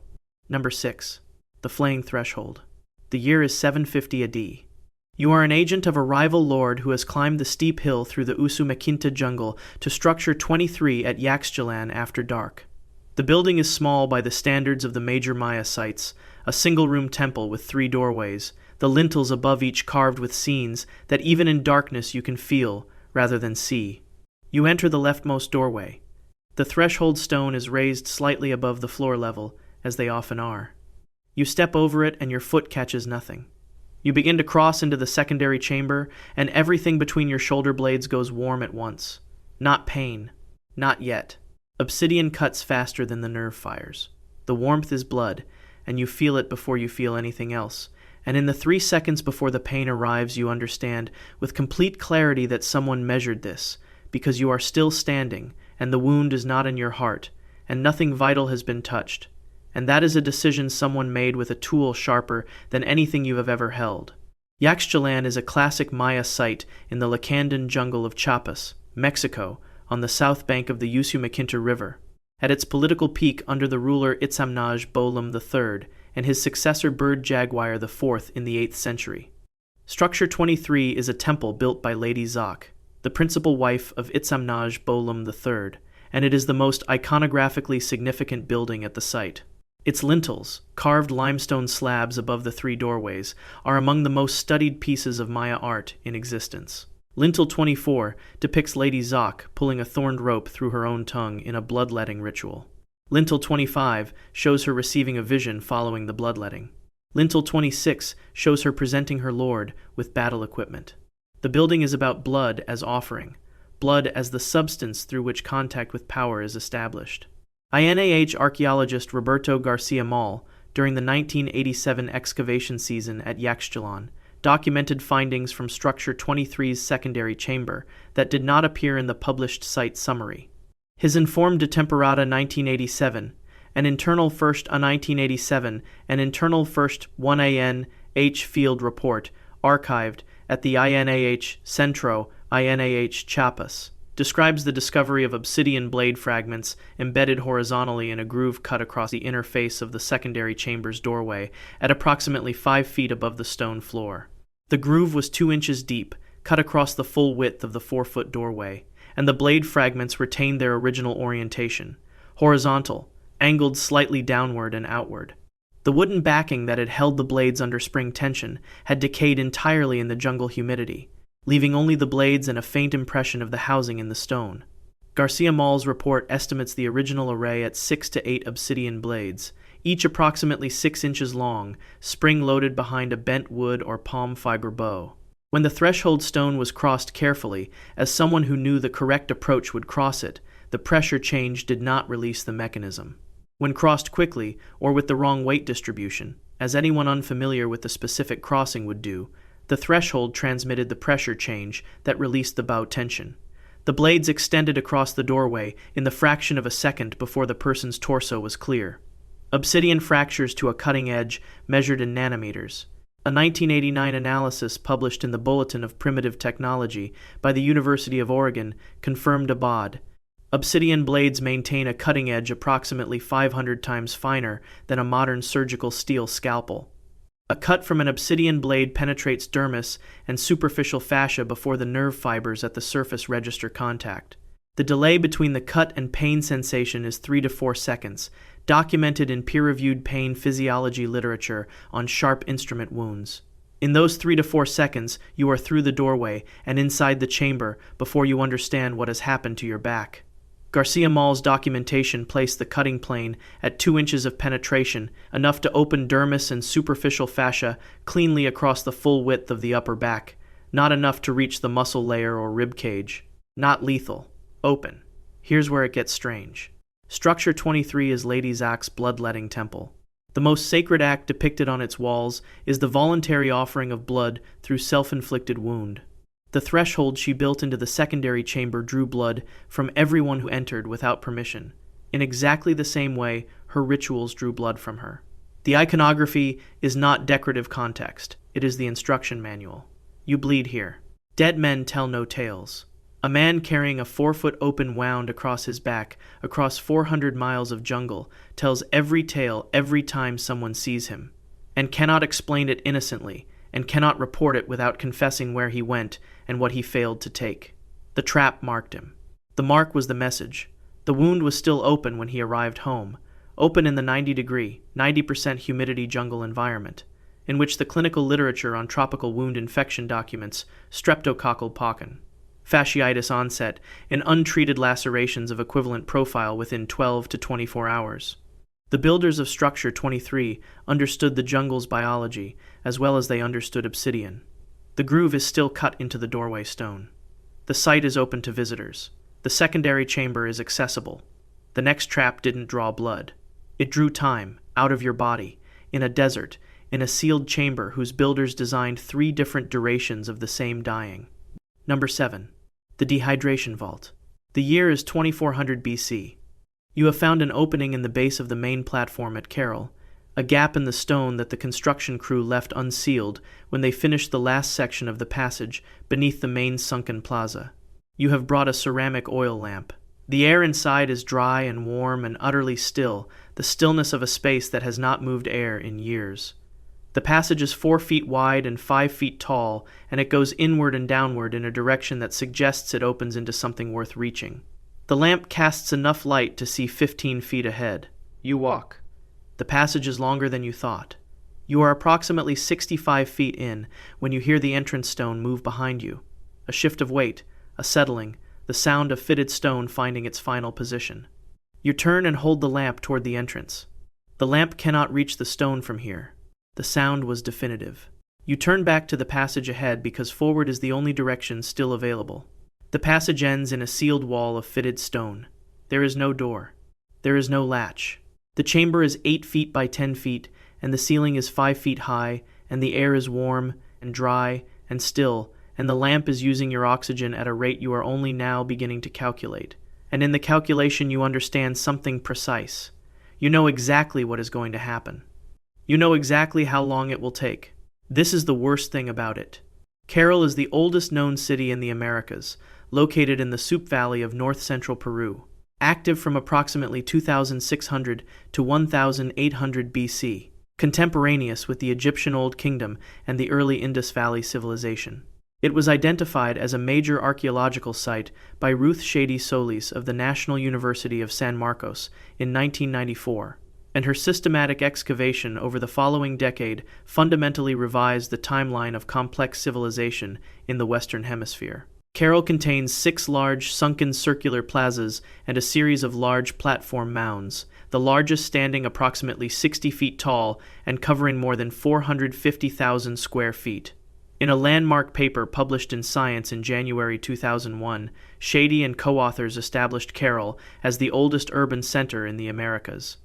Number 6. The Flaying Threshold. The year is 750 AD. You are an agent of a rival lord who has climbed the steep hill through the Usumacinta jungle to Structure 23 at Yaxchilan after dark. The building is small by the standards of the major Maya sites, a single-room temple with 3 doorways, the lintels above each carved with scenes that even in darkness you can feel rather than see. You enter the leftmost doorway. The threshold stone is raised slightly above the floor level, as they often are. You step over it and your foot catches nothing. You begin to cross into the secondary chamber, and everything between your shoulder blades goes warm at once. Not pain. Not yet. Obsidian cuts faster than the nerve fires. The warmth is blood, and you feel it before you feel anything else, and in the 3 seconds before the pain arrives you understand with complete clarity that someone measured this, because you are still standing, and the wound is not in your heart, and nothing vital has been touched. And that is a decision someone made with a tool sharper than anything you have ever held. Yaxchilan is a classic Maya site in the Lacandan jungle of Chiapas, Mexico, on the south bank of the Usumacinta River. At its political peak under the ruler Itzamnaj Bolam III and his successor Bird Jaguar IV in the 8th century. Structure 23 is a temple built by Lady Zak, the principal wife of Itzamnaj Bolam III, and it is the most iconographically significant building at the site. Its lintels, carved limestone slabs above the 3 doorways, are among the most studied pieces of Maya art in existence. Lintel 24 depicts Lady Zak pulling a thorned rope through her own tongue in a bloodletting ritual. Lintel 25 shows her receiving a vision following the bloodletting. Lintel 26 shows her presenting her lord with battle equipment. The building is about blood as offering, blood as the substance through which contact with power is established. INAH archaeologist Roberto Garcia Mall, during the 1987 excavation season at Yaxchilan, documented findings from Structure 23's secondary chamber that did not appear in the published site summary. His informed de temporada 1987, an internal first a 1987, an internal first 1AN-H field report, archived at the INAH Centro, INAH Chiapas, describes the discovery of obsidian blade fragments embedded horizontally in a groove cut across the inner face of the secondary chamber's doorway at approximately 5 feet above the stone floor. The groove was 2 inches deep, cut across the full width of the 4-foot doorway, and the blade fragments retained their original orientation, horizontal, angled slightly downward and outward. The wooden backing that had held the blades under spring tension had decayed entirely in the jungle humidity, leaving only the blades and a faint impression of the housing in the stone. Garcia Mall's report estimates the original array at 6 to 8 obsidian blades, each approximately 6 inches long, spring-loaded behind a bent wood or palm fiber bow. When the threshold stone was crossed carefully, as someone who knew the correct approach would cross it, the pressure change did not release the mechanism. When crossed quickly, or with the wrong weight distribution, as anyone unfamiliar with the specific crossing would do, the threshold transmitted the pressure change that released the bow tension. The blades extended across the doorway in the fraction of a second before the person's torso was clear. Obsidian fractures to a cutting edge measured in nanometers. A 1989 analysis published in the Bulletin of Primitive Technology by the University of Oregon confirmed above. Obsidian blades maintain a cutting edge approximately 500 times finer than a modern surgical steel scalpel. A cut from an obsidian blade penetrates dermis and superficial fascia before the nerve fibers at the surface register contact. The delay between the cut and pain sensation is 3 to 4 seconds, documented in peer-reviewed pain physiology literature on sharp instrument wounds. In those 3 to 4 seconds, you are through the doorway and inside the chamber before you understand what has happened to your back. Garcia Mall's documentation placed the cutting plane at 2 inches of penetration, enough to open dermis and superficial fascia cleanly across the full width of the upper back, not enough to reach the muscle layer or rib cage. Not lethal. Open. Here's where it gets strange. Structure 23 is Lady Zak's bloodletting temple. The most sacred act depicted on its walls is the voluntary offering of blood through self-inflicted wound. The threshold she built into the secondary chamber drew blood from everyone who entered without permission. In exactly the same way, her rituals drew blood from her. The iconography is not decorative context. It is the instruction manual. You bleed here. Dead men tell no tales. A man carrying a 4-foot open wound across his back, across 400 miles of jungle, tells every tale every time someone sees him, and cannot explain it innocently, and cannot report it without confessing where he went and what he failed to take. The trap marked him. The mark was the message. The wound was still open when he arrived home, open in the 90-degree, 90% humidity jungle environment, in which the clinical literature on tropical wound infection documents streptococcal pocken. Fasciitis onset, and untreated lacerations of equivalent profile within 12 to 24 hours. The builders of Structure 23 understood the jungle's biology as well as they understood obsidian. The groove is still cut into the doorway stone. The site is open to visitors. The secondary chamber is accessible. The next trap didn't draw blood. It drew time, out of your body, in a desert, in a sealed chamber whose builders designed 3 different durations of the same dying. Number 7. The Dehydration Vault. The year is 2400 BC. You have found an opening in the base of the main platform at Carroll, a gap in the stone that the construction crew left unsealed when they finished the last section of the passage beneath the main sunken plaza. You have brought a ceramic oil lamp. The air inside is dry and warm and utterly still, the stillness of a space that has not moved air in years. The passage is 4 feet wide and 5 feet tall, and it goes inward and downward in a direction that suggests it opens into something worth reaching. The lamp casts enough light to see 15 feet ahead. You walk. The passage is longer than you thought. You are approximately 65 feet in when you hear the entrance stone move behind you. A shift of weight, a settling, the sound of fitted stone finding its final position. You turn and hold the lamp toward the entrance. The lamp cannot reach the stone from here. The sound was definitive. You turn back to the passage ahead because forward is the only direction still available. The passage ends in a sealed wall of fitted stone. There is no door. There is no latch. The chamber is 8 feet by 10 feet, and the ceiling is 5 feet high, and the air is warm and dry and still, and the lamp is using your oxygen at a rate you are only now beginning to calculate. And in the calculation you understand something precise. You know exactly what is going to happen. You know exactly how long it will take. This is the worst thing about it. Carroll is the oldest known city in the Americas, located in the Soup Valley of north-central Peru, active from approximately 2600 to 1800 BC, contemporaneous with the Egyptian Old Kingdom and the early Indus Valley civilization. It was identified as a major archaeological site by Ruth Shady Solis of the National University of San Marcos in 1994, and her systematic excavation over the following decade fundamentally revised the timeline of complex civilization in the Western Hemisphere. Carroll contains 6 large sunken circular plazas and a series of large platform mounds, the largest standing approximately 60 feet tall and covering more than 450,000 square feet. In a landmark paper published in Science in January 2001, Shady and co-authors established Carroll as the oldest urban center in the Americas.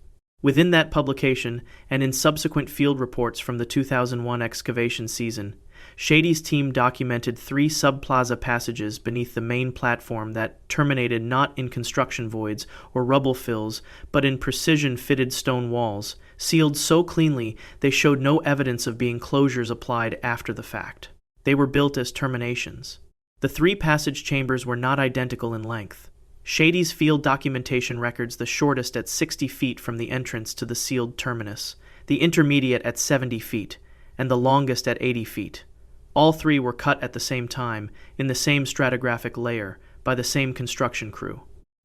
Within that publication, and in subsequent field reports from the 2001 excavation season, Shady's team documented 3 sub-plaza passages beneath the main platform that terminated not in construction voids or rubble fills, but in precision-fitted stone walls, sealed so cleanly they showed no evidence of being closures applied after the fact. They were built as terminations. The 3 passage chambers were not identical in length. Shady's field documentation records the shortest at 60 feet from the entrance to the sealed terminus, the intermediate at 70 feet, and the longest at 80 feet. All 3 were cut at the same time, in the same stratigraphic layer, by the same construction crew.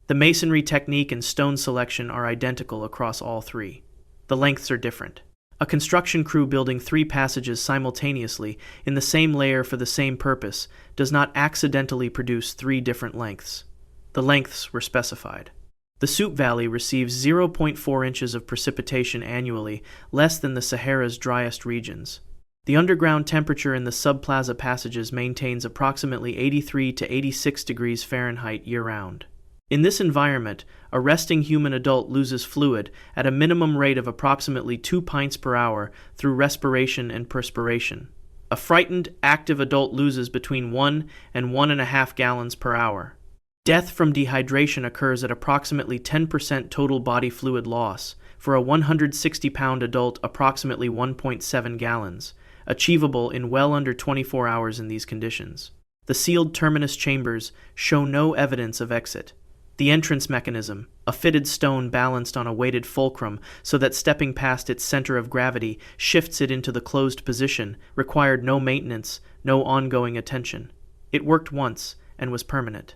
The masonry technique and stone selection are identical across all 3. The lengths are different. A construction crew building 3 passages simultaneously in the same layer for the same purpose does not accidentally produce 3 different lengths. The lengths were specified. The Soup Valley receives 0.4 inches of precipitation annually, less than the Sahara's driest regions. The underground temperature in the sub-plaza passages maintains approximately 83 to 86 degrees Fahrenheit year-round. In this environment, a resting human adult loses fluid at a minimum rate of approximately 2 pints per hour through respiration and perspiration. A frightened, active adult loses between 1 and 1.5 gallons per hour. Death from dehydration occurs at approximately 10% total body fluid loss, for a 160-pound adult approximately 1.7 gallons, achievable in well under 24 hours in these conditions. The sealed terminus chambers show no evidence of exit. The entrance mechanism, a fitted stone balanced on a weighted fulcrum so that stepping past its center of gravity shifts it into the closed position, required no maintenance, no ongoing attention. It worked once and was permanent.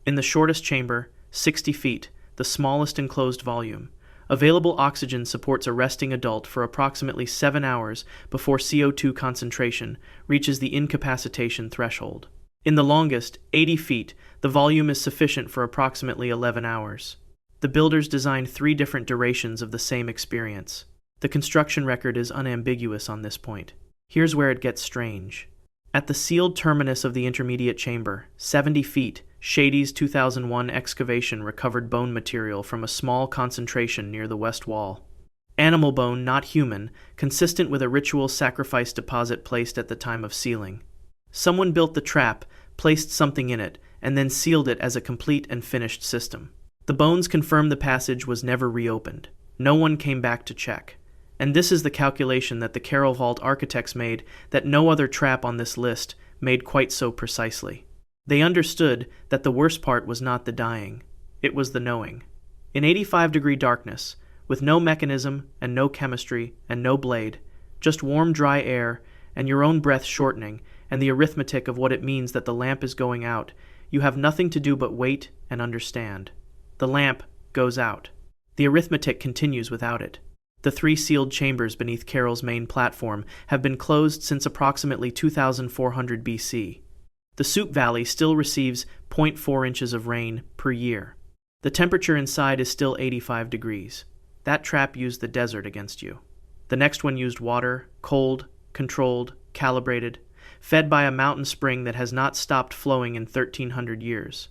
In the shortest chamber, 60 feet, the smallest enclosed volume, available oxygen supports a resting adult for approximately 7 hours before CO2 concentration reaches the incapacitation threshold. In the longest, 80 feet, the volume is sufficient for approximately 11 hours. The builders designed 3 different durations of the same experience. The construction record is unambiguous on this point. Here's where it gets strange. At the sealed terminus of the intermediate chamber, 70 feet, Shady's 2001 excavation recovered bone material from a small concentration near the west wall. Animal bone, not human, consistent with a ritual sacrifice deposit placed at the time of sealing. Someone built the trap, placed something in it, and then sealed it as a complete and finished system. The bones confirm the passage was never reopened. No one came back to check. And this is the calculation that the Carroll Vault architects made that no other trap on this list made quite so precisely. They understood that the worst part was not the dying, it was the knowing. In 85-degree darkness, with no mechanism and no chemistry and no blade, just warm dry air and your own breath shortening and the arithmetic of what it means that the lamp is going out, you have nothing to do but wait and understand. The lamp goes out. The arithmetic continues without it. The 3 sealed chambers beneath Carroll's main platform have been closed since approximately 2400 BC. The Soup Valley still receives 0.4 inches of rain per year. The temperature inside is still 85 degrees. That trap used the desert against you. The next one used water, cold, controlled, calibrated, fed by a mountain spring that has not stopped flowing in 1300 years.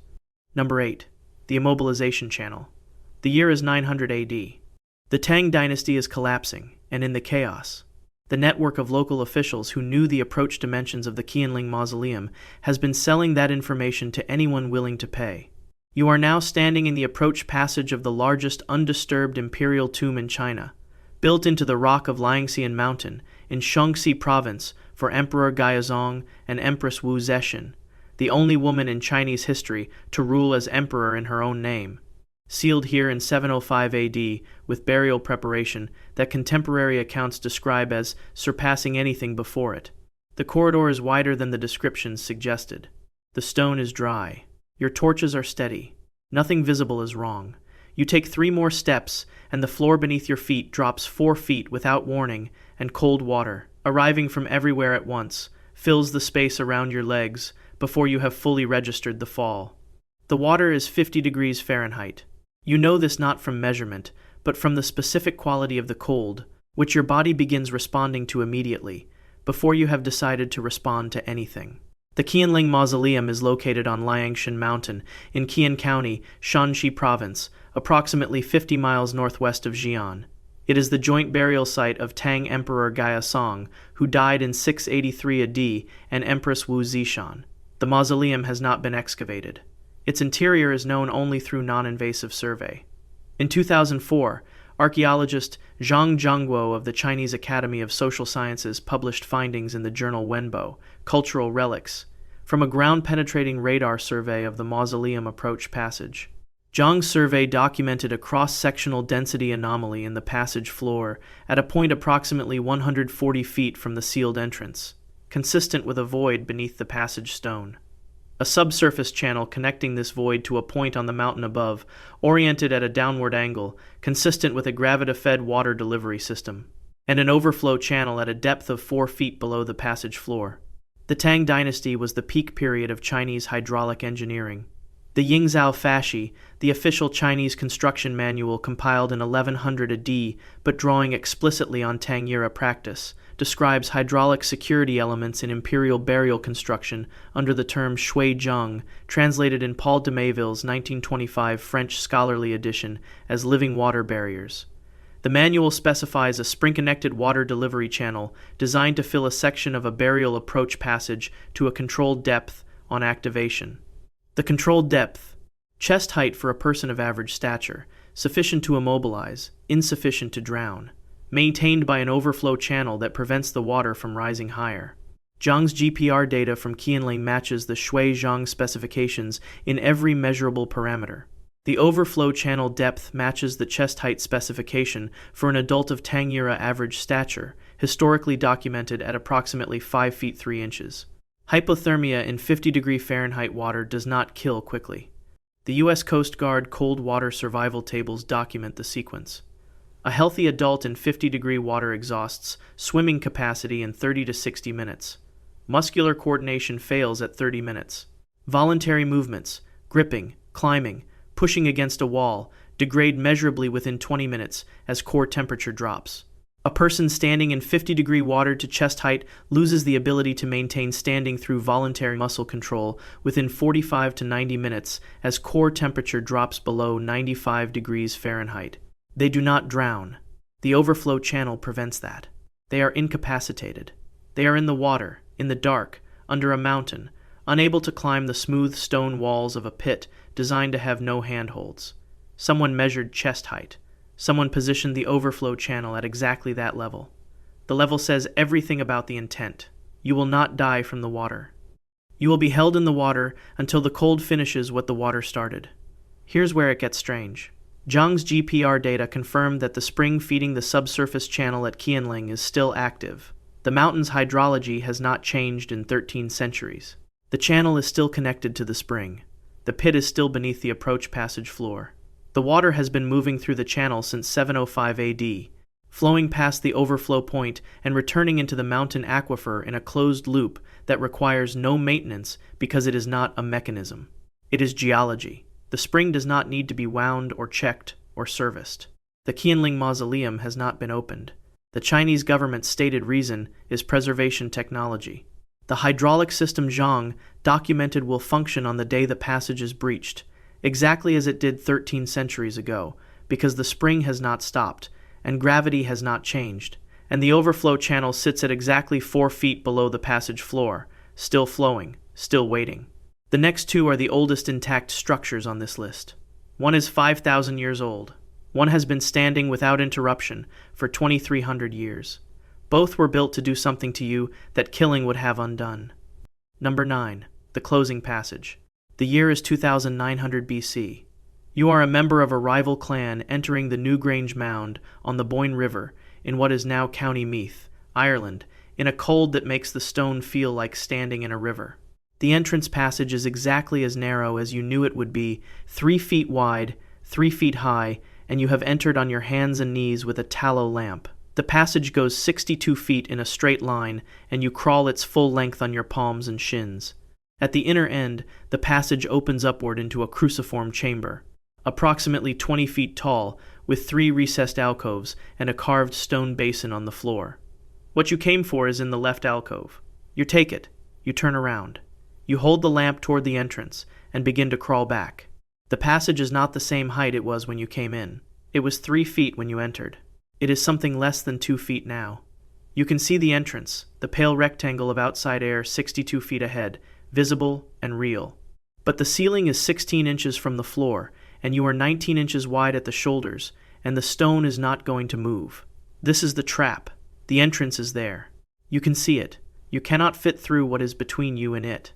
Number 8. The immobilization channel. The year is 900 AD. The Tang dynasty is collapsing, and in the chaos, the network of local officials who knew the approach dimensions of the Qianling mausoleum has been selling that information to anyone willing to pay. You are now standing in the approach passage of the largest undisturbed imperial tomb in China, built into the rock of Liangxian Mountain in Shaanxi province for Emperor Gaozong and Empress Wu Zexin, the only woman in Chinese history to rule as emperor in her own name. Sealed here in 705 AD with burial preparation that contemporary accounts describe as surpassing anything before it. The corridor is wider than the descriptions suggested. The stone is dry. Your torches are steady. Nothing visible is wrong. You take 3 more steps, and the floor beneath your feet drops 4 feet without warning, and cold water, arriving from everywhere at once, fills the space around your legs before you have fully registered the fall. The water is 50 degrees Fahrenheit. You know this not from measurement, but from the specific quality of the cold, which your body begins responding to immediately, before you have decided to respond to anything. The Qianling Mausoleum is located on Liangshan Mountain in Qian County, Shanxi Province, approximately 50 miles northwest of Xi'an. It is the joint burial site of Tang Emperor Gaozong, who died in 683 AD, and Empress Wu Zexin. The mausoleum has not been excavated. Its interior is known only through non-invasive survey. In 2004, archaeologist Zhang Zhongguo of the Chinese Academy of Social Sciences published findings in the journal Wenbo, Cultural Relics, from a ground-penetrating radar survey of the mausoleum approach passage. Zhang's survey documented a cross-sectional density anomaly in the passage floor at a point approximately 140 feet from the sealed entrance, consistent with a void beneath the passage stone. A subsurface channel connecting this void to a point on the mountain above, oriented at a downward angle, consistent with a gravita-fed water delivery system, and an overflow channel at a depth of 4 feet below the passage floor. The Tang dynasty was the peak period of Chinese hydraulic engineering. The Yingzhou Fashi, the official Chinese construction manual compiled in 1100 AD, but drawing explicitly on Tang era practice, describes hydraulic security elements in imperial burial construction under the term shui zheng, translated in Paul de Mayville's 1925 French scholarly edition as living water barriers. The manual specifies a spring-connected water delivery channel designed to fill a section of a burial approach passage to a controlled depth on activation. The controlled depth: chest height for a person of average stature, sufficient to immobilize, insufficient to drown, maintained by an overflow channel that prevents the water from rising higher. Zhang's GPR data from Qianling matches the Shui Zhang specifications in every measurable parameter. The overflow channel depth matches the chest height specification for an adult of Tang era average stature, historically documented at approximately 5 feet 3 inches. Hypothermia in 50-degree Fahrenheit water does not kill quickly. The U.S. Coast Guard cold water survival tables document the sequence. A healthy adult in 50-degree water exhausts swimming capacity in 30 to 60 minutes. Muscular coordination fails at 30 minutes. Voluntary movements, gripping, climbing, pushing against a wall, degrade measurably within 20 minutes as core temperature drops. A person standing in 50-degree water to chest height loses the ability to maintain standing through voluntary muscle control within 45 to 90 minutes as core temperature drops below 95 degrees Fahrenheit. They do not drown. The overflow channel prevents that. They are incapacitated. They are in the water, in the dark, under a mountain, unable to climb the smooth stone walls of a pit designed to have no handholds. Someone measured chest height. Someone positioned the overflow channel at exactly that level. The level says everything about the intent. You will not die from the water. You will be held in the water until the cold finishes what the water started. Here's where it gets strange. Zhang's GPR data confirmed that the spring feeding the subsurface channel at Qianling is still active. The mountain's hydrology has not changed in 13 centuries. The channel is still connected to the spring. The pit is still beneath the approach passage floor. The water has been moving through the channel since 705 AD, flowing past the overflow point and returning into the mountain aquifer in a closed loop that requires no maintenance because it is not a mechanism. It is geology. The spring does not need to be wound or checked or serviced. The Qianling Mausoleum has not been opened. The Chinese government's stated reason is preservation technology. The hydraulic system Zhang documented will function on the day the passage is breached, exactly as it did 13 centuries ago, because the spring has not stopped, and gravity has not changed, and the overflow channel sits at exactly 4 feet below the passage floor, still flowing, still waiting. The next two are the oldest intact structures on this list. One is 5,000 years old. One has been standing without interruption for 2,300 years. Both were built to do something to you that killing would have undone. Number 9. The closing passage. The year is 2900 BC. You are a member of a rival clan entering the Newgrange Mound on the Boyne River in what is now County Meath, Ireland, in a cold that makes the stone feel like standing in a river. The entrance passage is exactly as narrow as you knew it would be, 3 feet wide, 3 feet high, and you have entered on your hands and knees with a tallow lamp. The passage goes 62 feet in a straight line, and you crawl its full length on your palms and shins. At the inner end, the passage opens upward into a cruciform chamber, approximately 20 feet tall, with 3 recessed alcoves and a carved stone basin on the floor. What you came for is in the left alcove. You take it. You turn around. You hold the lamp toward the entrance and begin to crawl back. The passage is not the same height it was when you came in. It was 3 feet when you entered. It is something less than 2 feet now. You can see the entrance, the pale rectangle of outside air 62 feet ahead, visible and real. But the ceiling is 16 inches from the floor, and you are 19 inches wide at the shoulders, and the stone is not going to move. This is the trap. The entrance is there. You can see it. You cannot fit through what is between you and it.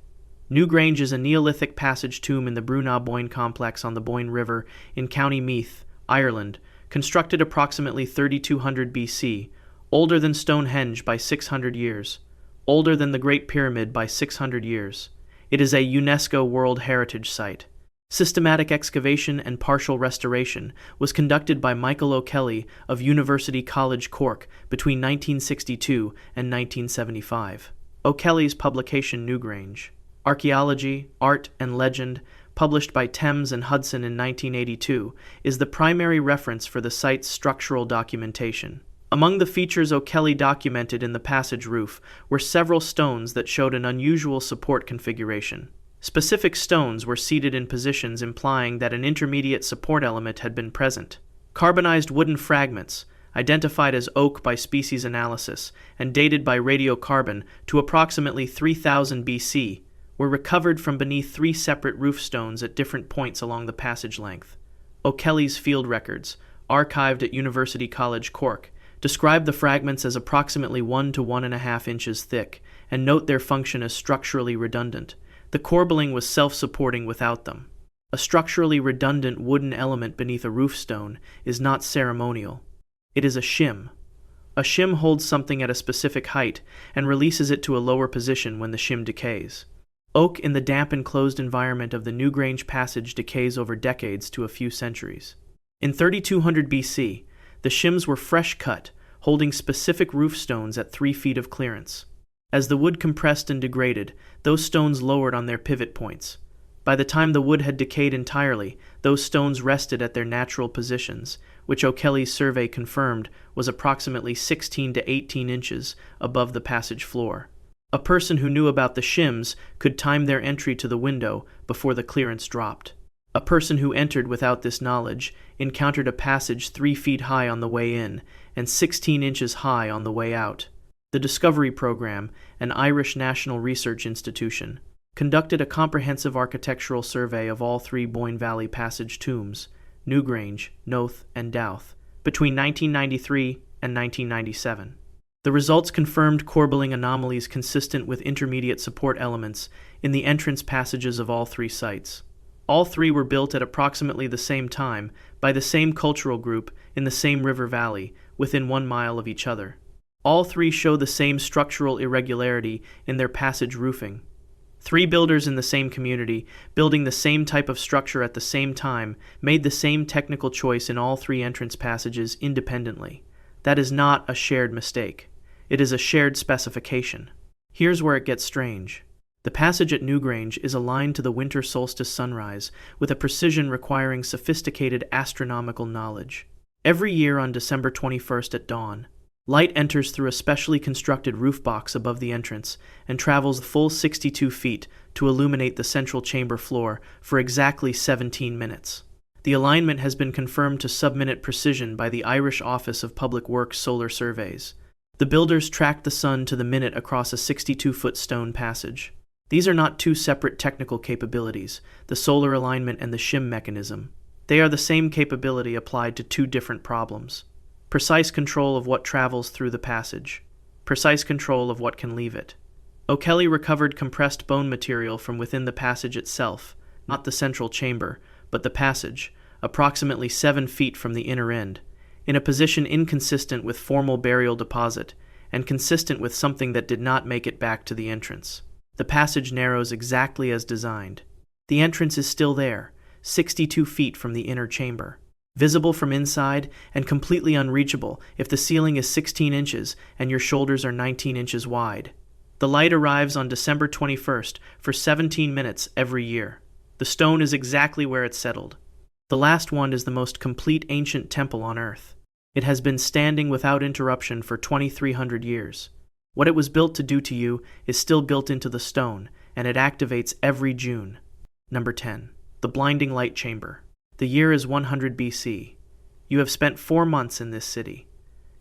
Newgrange is a Neolithic passage tomb in the Brunagh Boyne complex on the Boyne River in County Meath, Ireland, constructed approximately 3200 BC, older than Stonehenge by 600 years, older than the Great Pyramid by 600 years. It is a UNESCO World Heritage Site. Systematic excavation and partial restoration was conducted by Michael O'Kelly of University College Cork between 1962 and 1975. O'Kelly's publication Newgrange. Archaeology, Art, and Legend, published by Thames and Hudson in 1982, is the primary reference for the site's structural documentation. Among the features O'Kelly documented in the passage roof were several stones that showed an unusual support configuration. Specific stones were seated in positions implying that an intermediate support element had been present. Carbonized wooden fragments, identified as oak by species analysis and dated by radiocarbon to approximately 3000 BC, were recovered from beneath 3 separate roof stones at different points along the passage length. O'Kelly's field records, archived at University College Cork, describe the fragments as approximately 1 to 1.5 inches thick and note their function as structurally redundant. The corbelling was self-supporting without them. A structurally redundant wooden element beneath a roof stone is not ceremonial. It is a shim. A shim holds something at a specific height and releases it to a lower position when the shim decays. Oak in the damp enclosed environment of the Newgrange Passage decays over decades to a few centuries. In 3200 BC, the shims were fresh cut, holding specific roof stones at 3 feet of clearance. As the wood compressed and degraded, those stones lowered on their pivot points. By the time the wood had decayed entirely, those stones rested at their natural positions, which O'Kelly's survey confirmed was approximately 16 to 18 inches above the passage floor. A person who knew about the shims could time their entry to the window before the clearance dropped. A person who entered without this knowledge encountered a passage 3 feet high on the way in and 16 inches high on the way out. The Discovery Program, an Irish national research institution, conducted a comprehensive architectural survey of all 3 Boyne Valley Passage tombs, Newgrange, Noath, and Douth, between 1993 and 1997. The results confirmed corbelling anomalies consistent with intermediate support elements in the entrance passages of all three sites. All three were built at approximately the same time by the same cultural group in the same river valley, within 1 mile of each other. All three show the same structural irregularity in their passage roofing. 3 builders in the same community, building the same type of structure at the same time, made the same technical choice in all 3 entrance passages independently. That is not a shared mistake. It is a shared specification. Here's where it gets strange. The passage at Newgrange is aligned to the winter solstice sunrise with a precision requiring sophisticated astronomical knowledge. Every year on December 21st at dawn, light enters through a specially constructed roof box above the entrance and travels the full 62 feet to illuminate the central chamber floor for exactly 17 minutes. The alignment has been confirmed to sub-minute precision by the Irish Office of Public Works Solar Surveys. The builders tracked the sun to the minute across a 62-foot stone passage. These are not 2 separate technical capabilities, the solar alignment and the shim mechanism. They are the same capability applied to 2 different problems. Precise control of what travels through the passage. Precise control of what can leave it. O'Kelly recovered compressed bone material from within the passage itself, not the central chamber, but the passage, approximately 7 feet from the inner end, in a position inconsistent with formal burial deposit, and consistent with something that did not make it back to the entrance. The passage narrows exactly as designed. The entrance is still there, 62 feet from the inner chamber, visible from inside and completely unreachable if the ceiling is 16 inches and your shoulders are 19 inches wide. The light arrives on December 21st for 17 minutes every year. The stone is exactly where it settled. The last one is the most complete ancient temple on earth. It has been standing without interruption for 2,300 years. What it was built to do to you is still built into the stone, and it activates every June. Number 10. The Blinding Light Chamber. The year is 100 BC. You have spent 4 months in this city.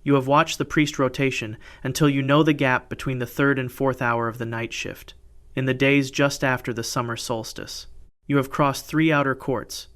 You have watched the priest rotation until you know the gap between the 3rd and 4th hour of the night shift, in the days just after the summer solstice. You have crossed 3 outer courts,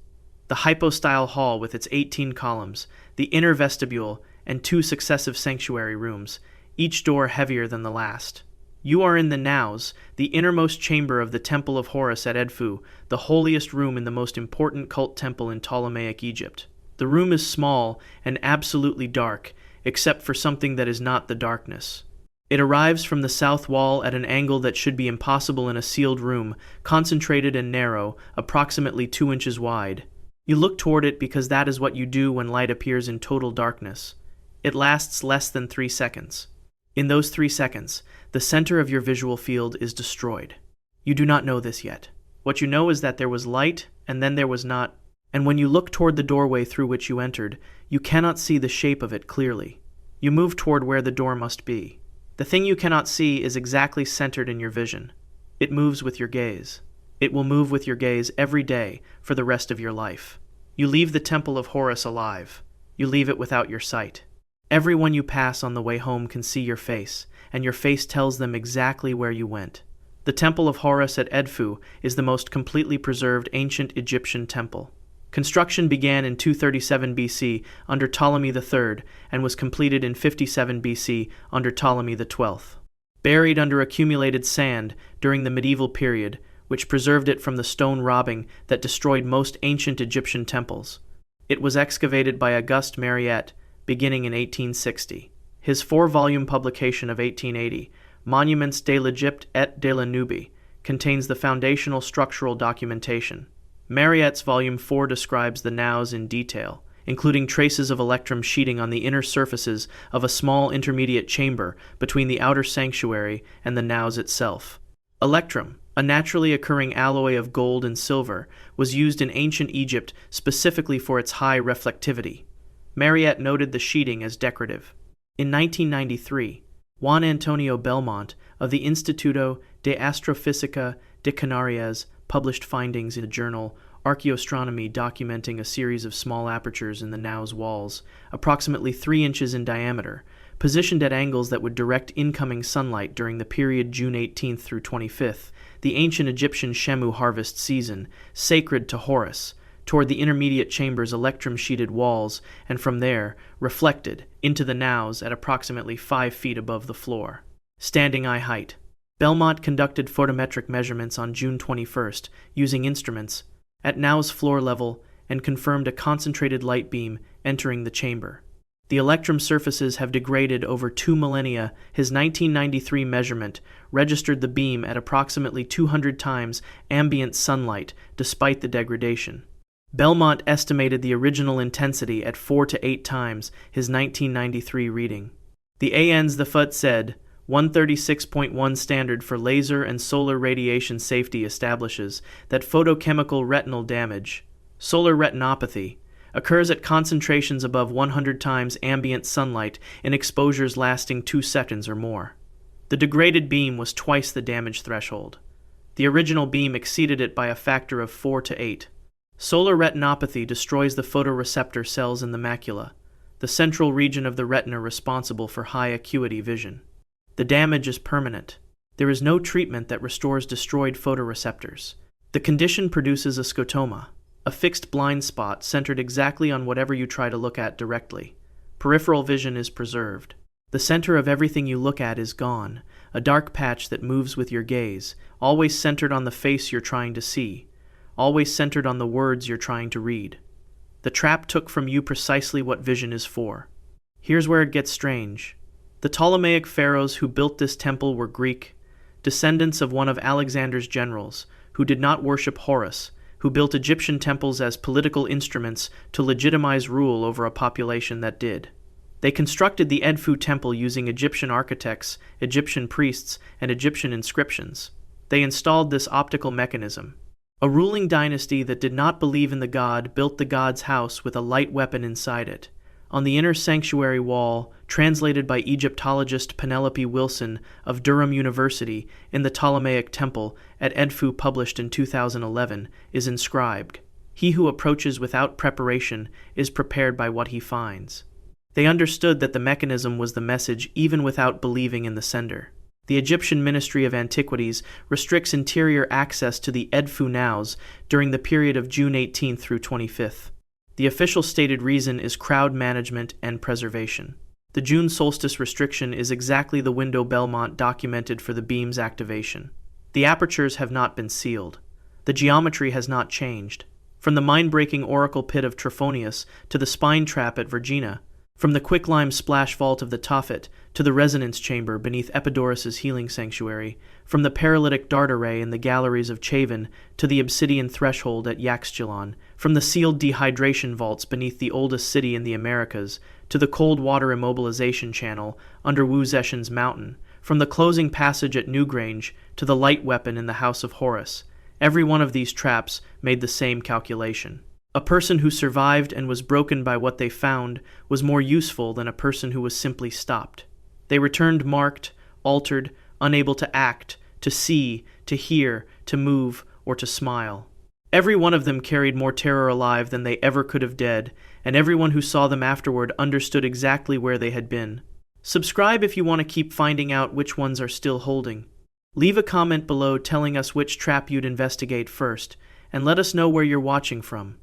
the hypostyle hall with its 18 columns, the inner vestibule, and 2 successive sanctuary rooms, each door heavier than the last. You are in the naos, the innermost chamber of the Temple of Horus at Edfu, the holiest room in the most important cult temple in Ptolemaic Egypt. The room is small and absolutely dark, except for something that is not the darkness. It arrives from the south wall at an angle that should be impossible in a sealed room, concentrated and narrow, approximately 2 inches wide. You look toward it because that is what you do when light appears in total darkness. It lasts less than 3 seconds. In those 3 seconds, the center of your visual field is destroyed. You do not know this yet. What you know is that there was light, and then there was not, and when you look toward the doorway through which you entered, you cannot see the shape of it clearly. You move toward where the door must be. The thing you cannot see is exactly centered in your vision. It moves with your gaze. It will move with your gaze every day for the rest of your life. You leave the Temple of Horus alive. You leave it without your sight. Everyone you pass on the way home can see your face, and your face tells them exactly where you went. The Temple of Horus at Edfu is the most completely preserved ancient Egyptian temple. Construction began in 237 BC under Ptolemy III and was completed in 57 BC under Ptolemy XII. Buried under accumulated sand during the medieval period, which preserved it from the stone robbing that destroyed most ancient Egyptian temples. It was excavated by Auguste Mariette, beginning in 1860. His 4-volume publication of 1880, Monuments de l'Egypte et de la Nubie, contains the foundational structural documentation. Mariette's Volume 4 describes the naos in detail, including traces of electrum sheeting on the inner surfaces of a small intermediate chamber between the outer sanctuary and the naos itself. Electrum, a naturally occurring alloy of gold and silver, was used in ancient Egypt specifically for its high reflectivity. Mariette noted the sheeting as decorative. In 1993, Juan Antonio Belmont of the Instituto de Astrofísica de Canarias published findings in the journal Archaeoastronomy documenting a series of small apertures in the naos walls, approximately 3 inches in diameter, positioned at angles that would direct incoming sunlight during the period June 18th through 25th, the ancient Egyptian Shemu harvest season, sacred to Horus, toward the intermediate chamber's electrum-sheeted walls, and from there, reflected, into the naus at approximately 5 feet above the floor. Standing eye height. Belmont conducted photometric measurements on June 21st, using instruments, at naus floor level, and confirmed a concentrated light beam entering the chamber. The electrum surfaces have degraded over 2 millennia. His 1993 measurement registered the beam at approximately 200 times ambient sunlight, despite the degradation. Belmont estimated the original intensity at 4 to 8 times his 1993 reading. The ANS the FUT said, 136.1 standard for laser and solar radiation safety establishes that photochemical retinal damage, solar retinopathy, occurs at concentrations above 100 times ambient sunlight in exposures lasting 2 seconds or more. The degraded beam was twice the damage threshold. The original beam exceeded it by a factor of 4 to 8. Solar retinopathy destroys the photoreceptor cells in the macula, the central region of the retina responsible for high acuity vision. The damage is permanent. There is no treatment that restores destroyed photoreceptors. The condition produces a scotoma, a fixed blind spot centered exactly on whatever you try to look at directly. Peripheral vision is preserved. The center of everything you look at is gone, a dark patch that moves with your gaze, always centered on the face you're trying to see, always centered on the words you're trying to read. The trap took from you precisely what vision is for. Here's where it gets strange. The Ptolemaic pharaohs who built this temple were Greek, descendants of one of Alexander's generals, who did not worship Horus, who built Egyptian temples as political instruments to legitimize rule over a population that did. They constructed the Edfu temple using Egyptian architects, Egyptian priests, and Egyptian inscriptions. They installed this optical mechanism. A ruling dynasty that did not believe in the god built the god's house with a light weapon inside it. On the inner sanctuary wall, translated by Egyptologist Penelope Wilson of Durham University in the Ptolemaic Temple at Edfu, published in 2011, is inscribed, "He who approaches without preparation is prepared by what he finds." They understood that the mechanism was the message even without believing in the sender. The Egyptian Ministry of Antiquities restricts interior access to the Edfu naus during the period of June 18 through 25. The official stated reason is crowd management and preservation. The June solstice restriction is exactly the window Belmont documented for the beam's activation. The apertures have not been sealed. The geometry has not changed. From the mind-breaking oracle pit of Trophonius to the spine trap at Vergina, from the quicklime splash vault of the Tophet to the resonance chamber beneath Epidaurus's healing sanctuary, from the paralytic dart array in the galleries of Chavin to the obsidian threshold at Yaxchilan, from the sealed dehydration vaults beneath the oldest city in the Americas to the cold water immobilization channel under Wu Zetian's mountain, from the closing passage at Newgrange to the light weapon in the House of Horus, every one of these traps made the same calculation. A person who survived and was broken by what they found was more useful than a person who was simply stopped. They returned marked, altered, unable to act, to see, to hear, to move, or to smile. Every one of them carried more terror alive than they ever could have dead, and everyone who saw them afterward understood exactly where they had been. Subscribe if you want to keep finding out which ones are still holding. Leave a comment below telling us which trap you'd investigate first, and let us know where you're watching from.